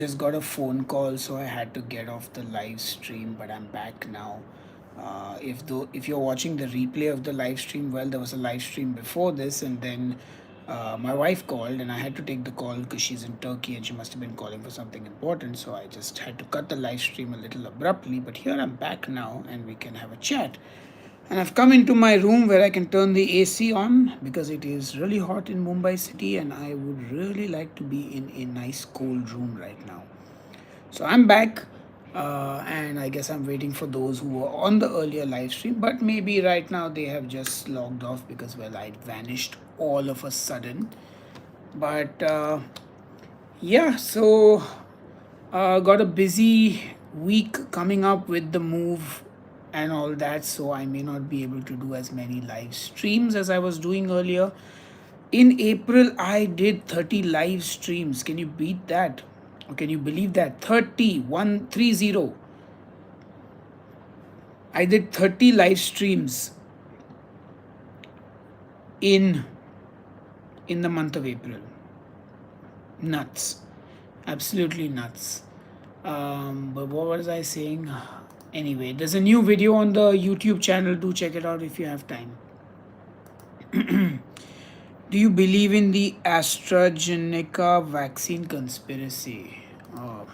Just got a phone call, so I had to get off the live stream, but I'm back now. If you're watching the replay of the live stream, well, there was a live stream before this, and then my wife called, and I had to take the call because she's in Turkey and she must have been calling for something important. So I just had to cut the live stream a little abruptly. But here I'm back now, and we can have a chat. And I've come into my room where I can turn the AC on because it is really hot in Mumbai city, and I would really like to be in a nice cold room right now. So I'm back, and I guess I'm waiting for those who were on the earlier live stream, but maybe right now they have just logged off because, well, I vanished all of a sudden. But yeah, so got a busy week coming up with the move and all that, so I may not be able to do as many live streams as I was doing earlier. In April, I did 30 live streams. Can you beat that? Or can you believe that? 130. I did 30 live streams in the month of April. Nuts. Absolutely nuts. But what was I saying? Anyway, there's a new video on the YouTube channel. Do check it out if you have time. Do you believe in the AstraZeneca vaccine conspiracy? Oh,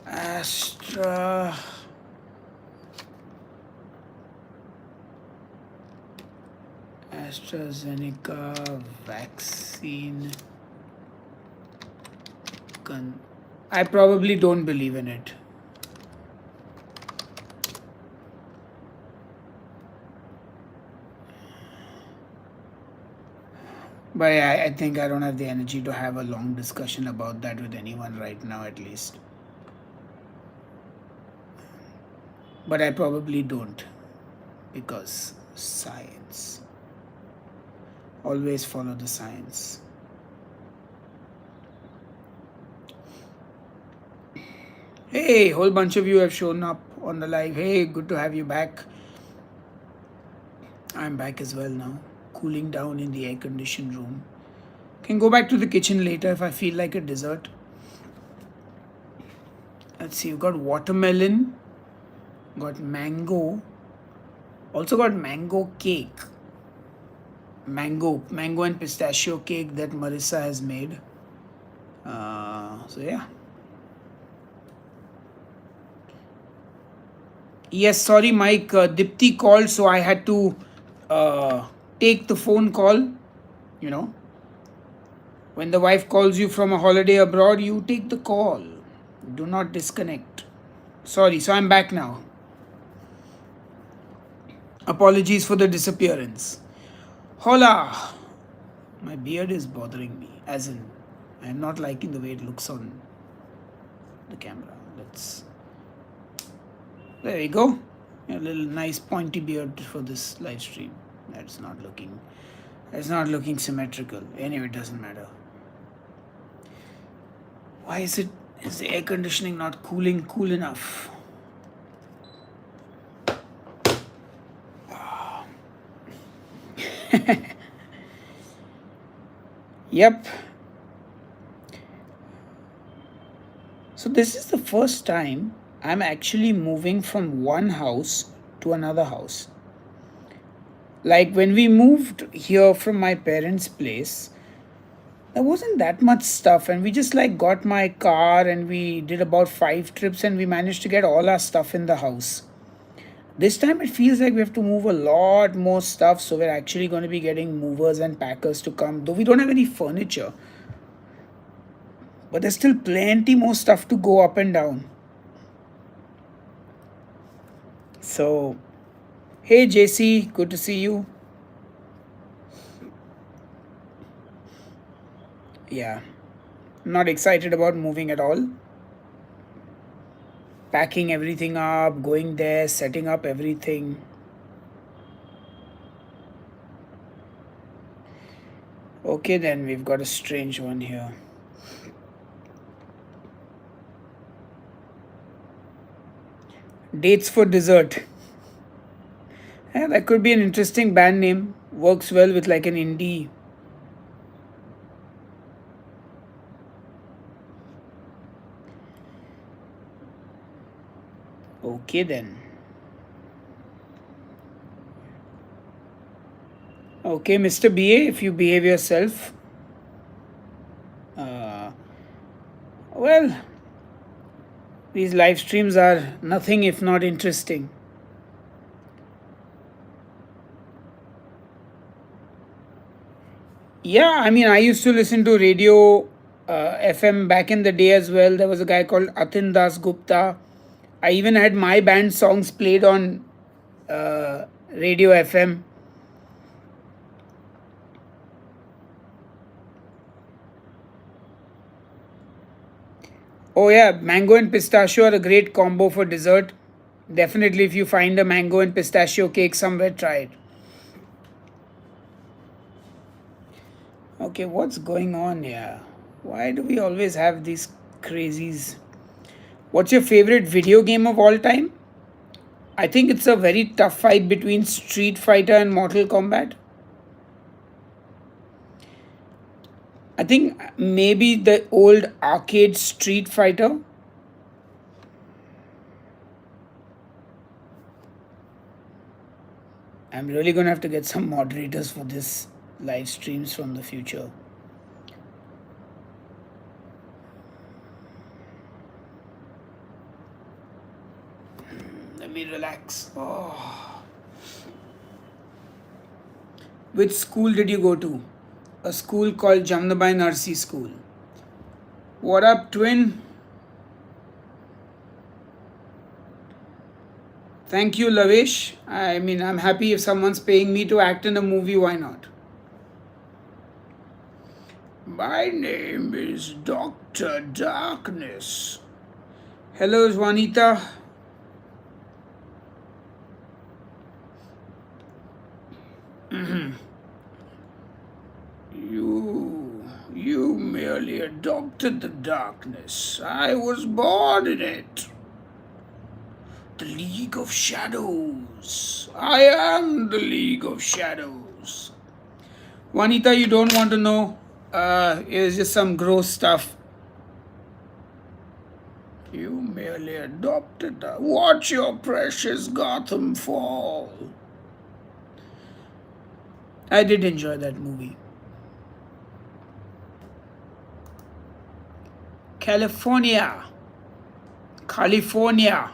AstraZeneca vaccine. I probably don't believe in it. But I think I don't have the energy to have a long discussion about that with anyone right now, at least. But I probably don't, because science. Always follow the science. Hey, whole bunch of you have shown up on the live. Hey, good to have you back. I'm back as well now, cooling down in the air-conditioned room. Can go back to the kitchen later if I feel like a dessert. Let's see, you've got watermelon, got mango, also got mango cake. Mango and pistachio cake that Marissa has made. So yeah. Yes, sorry, Mike. Dipti called, so I had to take the phone call. You know, when the wife calls you from a holiday abroad, you take the call. Do not disconnect. Sorry, so I'm back now. Apologies for the disappearance. Hola! My beard is bothering me, as in, I'm not liking the way it looks on the camera. There we go. A little nice pointy beard for this live stream. That's not looking symmetrical. Anyway, it doesn't matter. Why is the air conditioning not cool enough? Yep. So this is the first time I'm actually moving from one house to another house. Like when we moved here from my parents' place, there wasn't that much stuff, and we just like got my car and we did about 5 trips and we managed to get all our stuff in the house. This time it feels like we have to move a lot more stuff, so we're actually going to be getting movers and packers to come, though we don't have any furniture. But there's still plenty more stuff to go up and down. So, hey JC, good to see you. Yeah, not excited about moving at all. Packing everything up, going there, setting up everything. Okay, then we've got a strange one here. Dates for dessert. Yeah, that could be an interesting band name. Works well with like an indie. Okay then. Okay, Mr. BA, if you behave yourself. Uh, well, these live streams are nothing if not interesting. Yeah, I mean, I used to listen to radio FM back in the day as well. There was a guy called Atin Das Gupta. I even had my band songs played on radio FM. Oh, yeah, mango and pistachio are a great combo for dessert. Definitely, if you find a mango and pistachio cake somewhere, try it. Okay, what's going on here? Why do we always have these crazies? What's your favorite video game of all time? I think it's a very tough fight between Street Fighter and Mortal Kombat. I think maybe the old arcade Street Fighter. I'm really gonna have to get some moderators for this live streams from the future. Let me relax. Oh. Which school did you go to? A school called Jamnabai Narsi School. What up, twin? Thank you, Lavish. I mean, I'm happy if someone's paying me to act in a movie, why not? My name is Dr. Darkness. Hello, Juanita. You merely adopted the darkness. I was born in it. The League of Shadows. I am the League of Shadows. Juanita, you don't want to know. It's just some gross stuff. You merely adopted the. Watch your precious Gotham fall. I did enjoy that movie. California. California.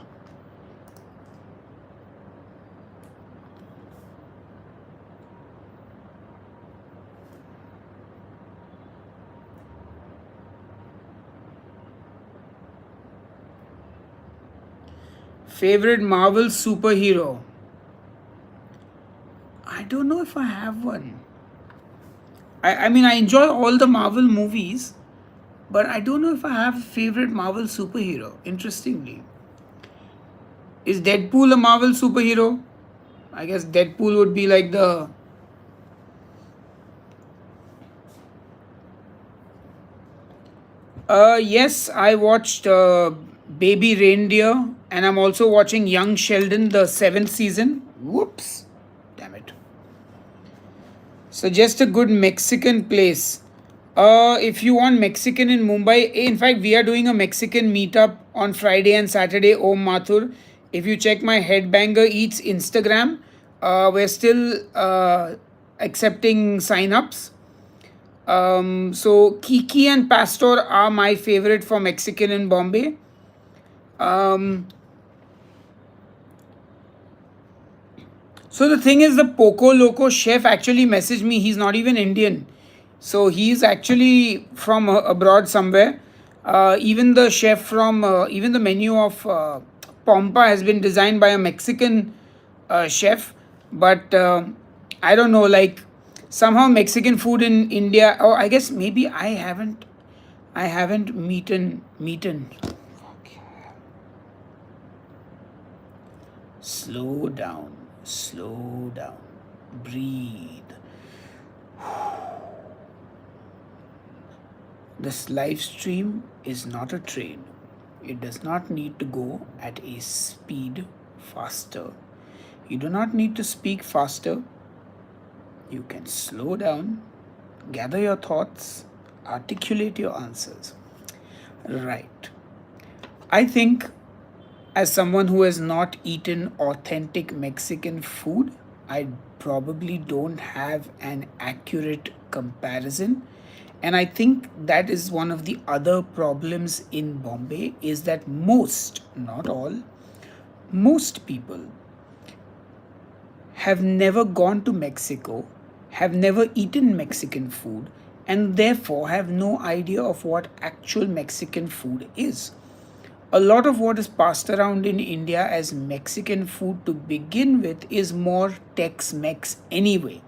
Favorite Marvel superhero? I don't know if I have one. I mean, I enjoy all the Marvel movies, but I don't know if I have a favorite Marvel superhero, interestingly. Is Deadpool a Marvel superhero? I guess Deadpool would be like the. Yes, I watched Baby Reindeer, and I'm also watching Young Sheldon, the seventh season. Whoops. Damn it. Suggest a good Mexican place. If you want Mexican in Mumbai, in fact, we are doing a Mexican meetup on Friday and Saturday, Om Mathur. If you check my Headbanger Eats Instagram, we're still accepting sign-ups. So Kiki and Pastor are my favorite for Mexican in Bombay. So the thing is, the Poco Loco chef actually messaged me. He's not even Indian, so he's actually from abroad somewhere. Even the chef from even the menu of Pompa has been designed by a Mexican chef, but I don't know. Like somehow Mexican food in India. Oh, I guess maybe I haven't meeten. Slow down. Slow down. Breathe. This live stream is not a train. It does not need to go at a speed faster. You do not need to speak faster. You can slow down, gather your thoughts, articulate your answers. Right. I think As someone who has not eaten authentic Mexican food, I probably don't have an accurate comparison. And I think that is one of the other problems in Bombay is that most, not all, most people have never gone to Mexico, have never eaten Mexican food, and therefore have no idea of what actual Mexican food is. A lot of what is passed around in India as Mexican food to begin with is more Tex Mex anyway.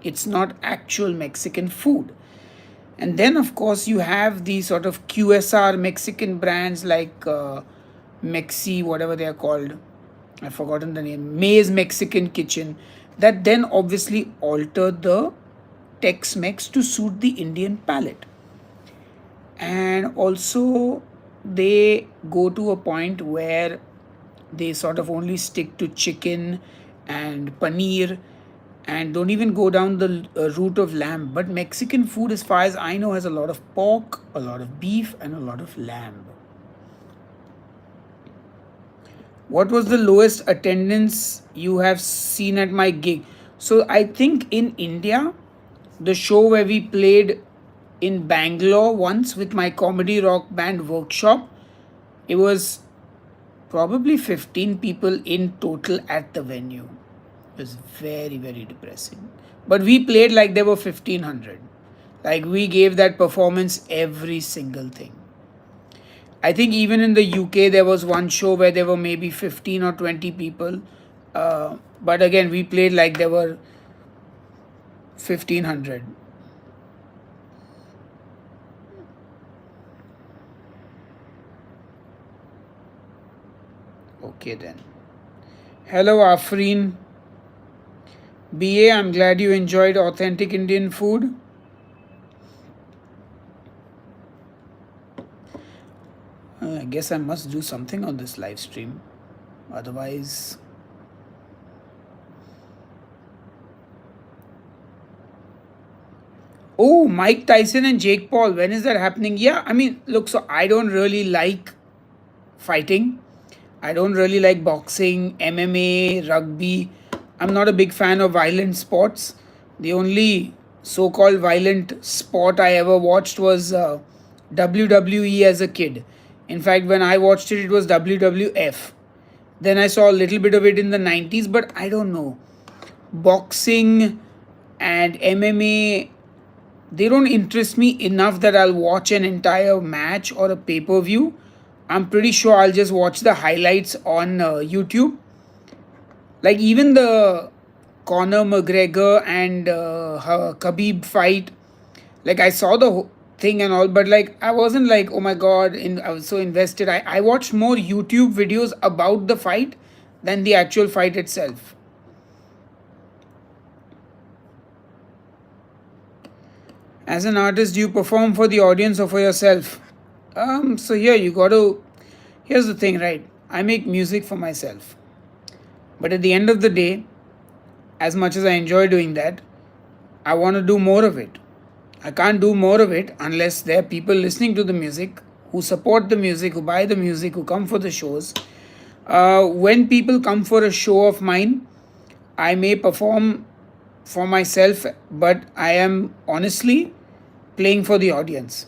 It's not actual Mexican food. And then, of course, you have the sort of QSR Mexican brands like Mexi, whatever they are called. I've forgotten the name. May's Mexican Kitchen. That then obviously alter the Tex Mex to suit the Indian palate. And also, they go to a point where they sort of only stick to chicken and paneer and don't even go down the route of lamb. But Mexican food, as far as I know, has a lot of pork, a lot of beef, and a lot of lamb. What was the lowest attendance you have seen at my gig? So I think in India, the show where we played in Bangalore once with my comedy rock band workshop, it was probably 15 people in total at the venue. It was very, very depressing. But we played like there were 1500. Like we gave that performance every single thing. I think even in the UK, there was one show where there were maybe 15 or 20 people. But again, we played like there were 1500. Okay, then. Hello, Afreen. BA, I'm glad you enjoyed authentic Indian food. I guess I must do something on this live stream. Otherwise. Oh, Mike Tyson and Jake Paul. When is that happening? Yeah, I mean, look, so I don't really like fighting. I don't really like boxing, MMA, rugby. I'm not a big fan of violent sports. The only so called violent sport I ever watched was WWE as a kid. In fact, when I watched it, it was WWF. Then I saw a little bit of it in the 90s, but I don't know. Boxing and MMA, they don't interest me enough that I'll watch an entire match or a pay per view. I'm pretty sure I'll just watch the highlights on YouTube. Like even the Conor McGregor and Khabib fight, like I saw the thing and all, but like I wasn't like, oh my god, I was so invested. I watched more YouTube videos about the fight than the actual fight itself. As an artist, do you perform for the audience or for yourself? So here you got to. Here's the thing, right? I make music for myself, but at the end of the day, as much as I enjoy doing that, I want to do more of it. I can't do more of it unless there are people listening to the music, who support the music, who buy the music, who come for the shows. When people come for a show of mine, I may perform for myself, but I am honestly playing for the audience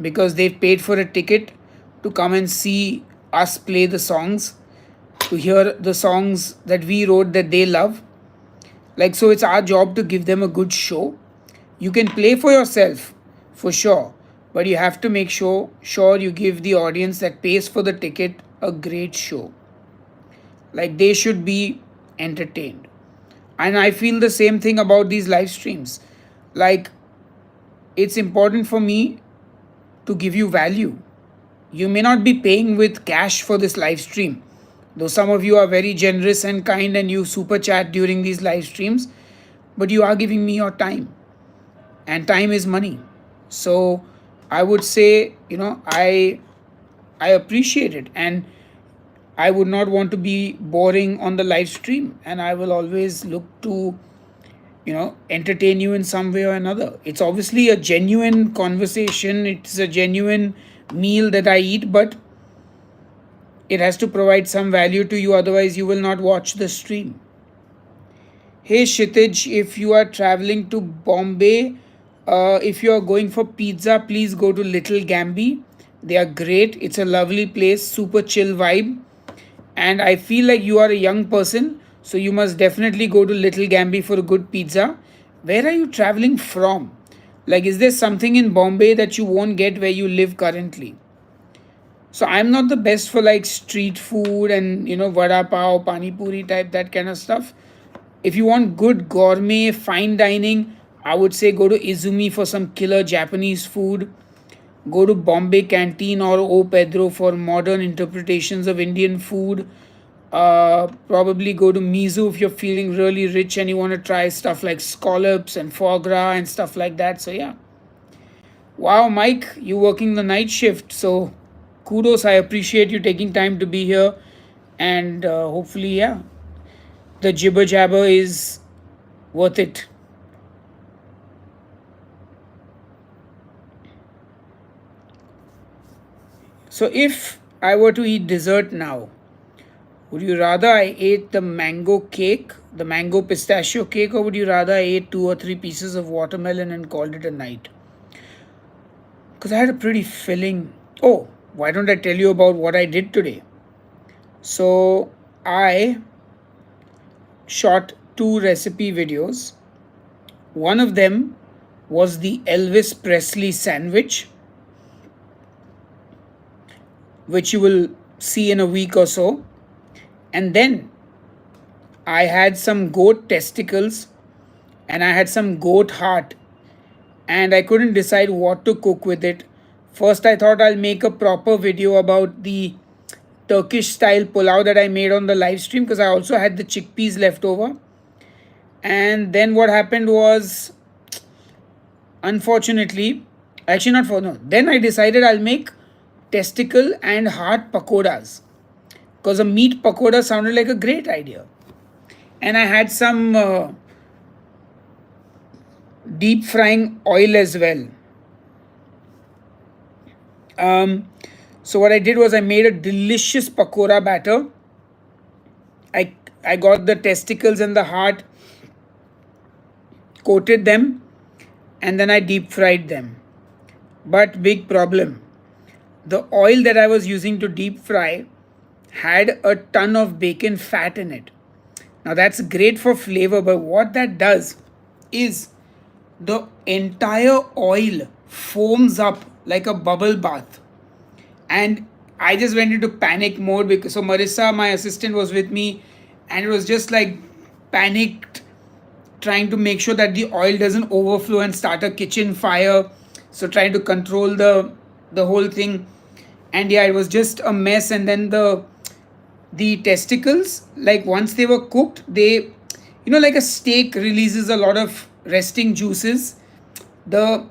because they've paid for a ticket to come and see us play the songs, to hear the songs that we wrote that they love. Like, so it's our job to give them a good show. You can play for yourself for sure, but you have to make sure you give the audience that pays for the ticket a great show. Like, they should be entertained. And I feel the same thing about these live streams. Like, it's important for me to give you value. You may not be paying with cash for this live stream, though some of you are very generous and kind and you super chat during these live streams, but you are giving me your time, and time is money. So I would say, I appreciate it, and I would not want to be boring on the live stream, and I will always look to entertain you in some way or another. It's obviously a genuine conversation, it's a genuine meal that I eat, but It has to provide some value to you, otherwise, you will not watch the stream. Hey Shitij, if you are traveling to Bombay, if you are going for pizza, please go to Little Gamby. They are great. It's a lovely place, super chill vibe. And I feel like you are a young person, so you must definitely go to Little Gamby for a good pizza. Where are you traveling from? Like, is there something in Bombay that you won't get where you live currently? So I'm not the best for like street food and vada pav, pani puri type, that kind of stuff. If you want good gourmet fine dining, I would say go to Izumi for some killer Japanese food. Go to Bombay Canteen or O Pedro for modern interpretations of Indian food. Probably go to Mizu if you're feeling really rich and you want to try stuff like scallops and foie gras and stuff like that. So yeah. Wow, Mike, you working the night shift. So kudos. I appreciate you taking time to be here. And hopefully, yeah, the jibber jabber is worth it. So if I were to eat dessert now, would you rather I ate the mango cake, the mango pistachio cake, or would you rather I ate 2 or 3 pieces of watermelon and called it a night? Because I had a pretty filling. Oh, why don't I tell you about what I did today? So I shot 2 recipe videos. One of them was the Elvis Presley sandwich, which you will see in a week or so. And then I had some goat testicles and I had some goat heart, and I couldn't decide what to cook with it. First, I thought I'll make a proper video about the Turkish style pulao that I made on the live stream, because I also had the chickpeas left over. And then what happened was, unfortunately, actually not for no, then I decided I'll make testicle and heart pakoras, because a meat pakoda sounded like a great idea. And I had some deep frying oil as well. So what I did was I made a delicious pakora batter. I got the testicles and the heart, coated them, and then I deep fried them. But big problem, the oil that I was using to deep fry had a ton of bacon fat in it. Now that's great for flavor, but what that does is the entire oil foams up like a bubble bath. And I just went into panic mode, because so Marissa, my assistant, was with me, and it was just like panicked, trying to make sure that the oil doesn't overflow and start a kitchen fire. So trying to control the whole thing. And yeah, it was just a mess. And then the testicles, like once they were cooked, they, like a steak releases a lot of resting juices, the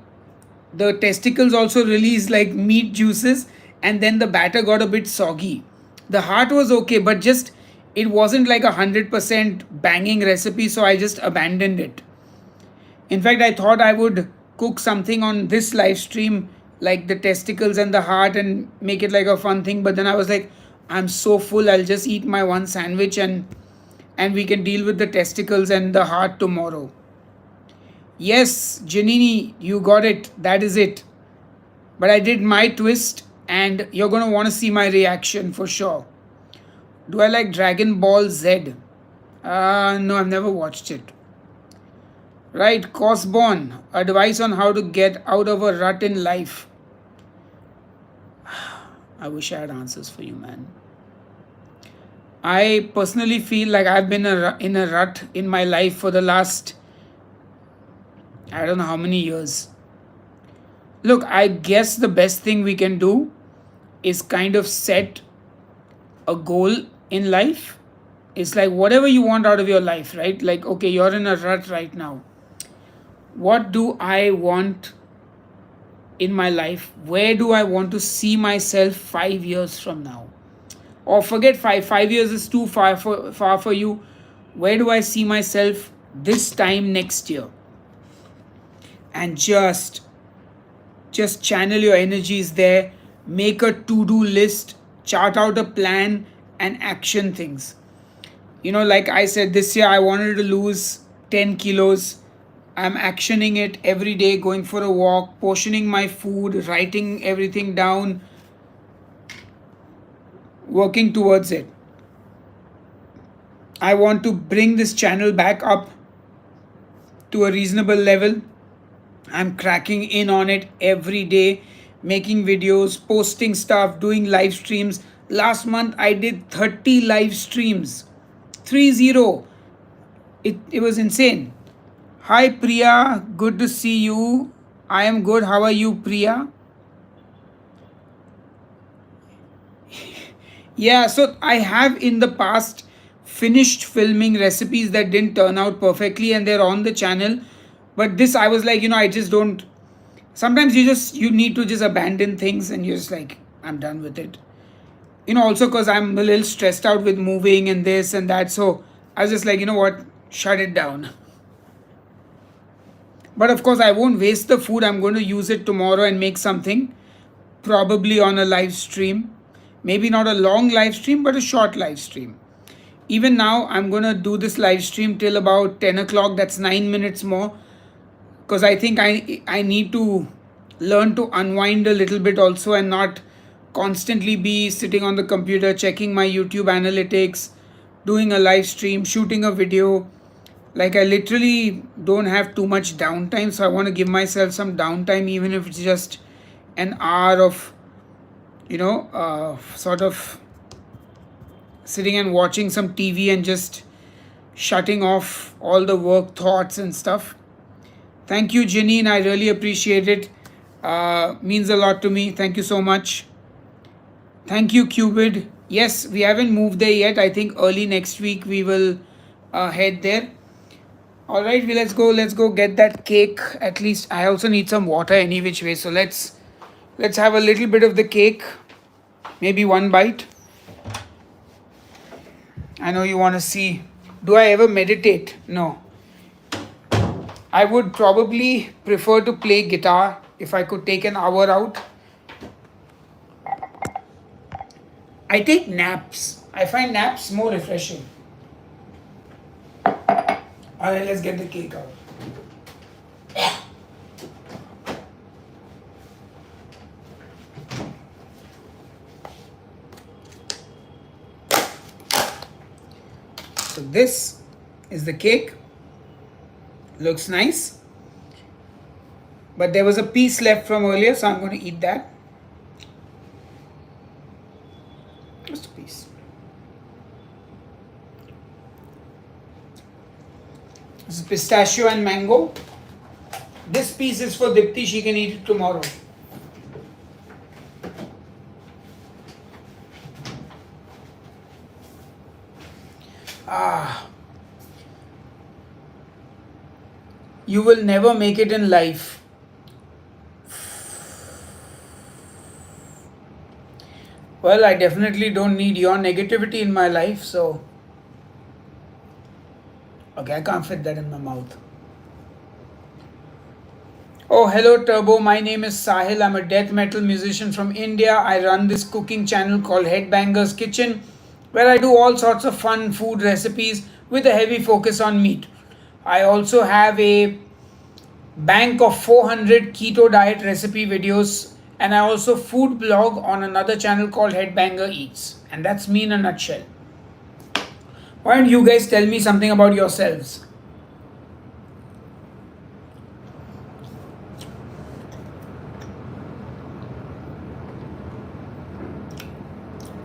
testicles also release like meat juices, and then the batter got a bit soggy. The heart was okay, but just it wasn't like 100% banging recipe, so I just abandoned it. In fact, I thought I would cook something on this live stream like the testicles and the heart and make it like a fun thing, but then I was like, I'm so full, I'll just eat my one sandwich and we can deal with the testicles and the heart tomorrow. Yes, Janini, you got it. That is it. But I did my twist, and you're going to want to see my reaction for sure. Do I like Dragon Ball Z? No, I've never watched it. Right, Cosborn, advice on how to get out of a rut in life. I wish I had answers for you, man. I personally feel like I've been in a rut in my life for the last, I don't know how many years. Look, I guess the best thing we can do is kind of set a goal in life. It's like whatever you want out of your life, right? Like, okay, you're in a rut right now. What do I want in my life? Where do I want to see myself 5 years from now? Or forget 5. 5 years is too far for you. Where do I see myself this time next year? And just channel your energies there. Make a to-do list. chart out a plan and action things. Like I said, this year I wanted to lose 10 kilos. I'm actioning it every day, going for a walk, portioning my food, writing everything down, working towards it. I want to bring this channel back up to a reasonable level. I'm cracking in on it every day, making videos, posting stuff, doing live streams. Last month I did 30 live streams. 30. It was insane. Hi Priya, good to see you. I am good. How are you, Priya? Yeah, so I have in the past finished filming recipes that didn't turn out perfectly and they're on the channel. But this I was like, I just don't, sometimes you need to just abandon things and you're just like, I'm done with it. Also because I'm a little stressed out with moving and this and that. So I was just like, what, shut it down. But of course, I won't waste the food. I'm going to use it tomorrow and make something, probably on a live stream. Maybe not a long live stream, but a short live stream. Even now, I'm going to do this live stream till about 10 o'clock. That's 9 minutes more. Because I think I need to learn to unwind a little bit also and not constantly be sitting on the computer, checking my YouTube analytics, doing a live stream, shooting a video. Like I literally don't have too much downtime, so I want to give myself some downtime, even if it's just an hour of sort of sitting and watching some TV and just shutting off all the work thoughts and stuff. Thank you, Janine. I really appreciate it. Means a lot to me. Thank you so much. Thank you, Cupid. Yes, we haven't moved there yet. I think early next week we will head there. All right, let's go get that cake. At least I also need some water any which way. So let's have a little bit of the cake. Maybe one bite. I know you want to see. Do I ever meditate? No. I would probably prefer to play guitar if I could take an hour out. I take naps. I find naps more refreshing. Alright, let's get the cake out. So this is the cake. Looks nice. But there was a piece left from earlier, so I'm going to eat that. Just a piece. This is pistachio and mango. This piece is for Dipti. She can eat it tomorrow. You will never make it in life. Well, I definitely don't need your negativity in my life, so. Okay, I can't fit that in my mouth. Oh, hello Turbo. My name is Sahil. I'm a death metal musician from India. I run this cooking channel called Headbangers Kitchen, where I do all sorts of fun food recipes with a heavy focus on meat. I also have a bank of 400 keto diet recipe videos, and I also food blog on another channel called Headbanger Eats. And that's me in a nutshell. Why don't you guys tell me something about yourselves?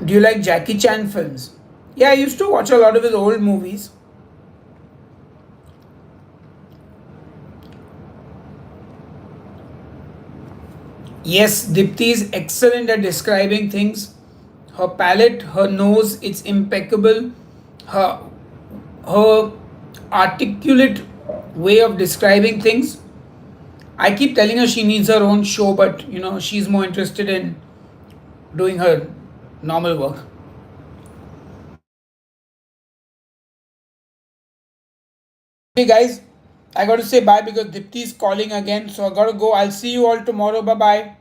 Do you like Jackie Chan films? Yeah, I used to watch a lot of his old movies. Yes, Dipti is excellent at describing things. Her palate, her nose, it's impeccable. Her articulate way of describing things. I keep telling her she needs her own show, but she's more interested in doing her normal work. Hey guys, I got to say bye because Dipti is calling again, so I got to go. I'll see you all tomorrow. Bye bye.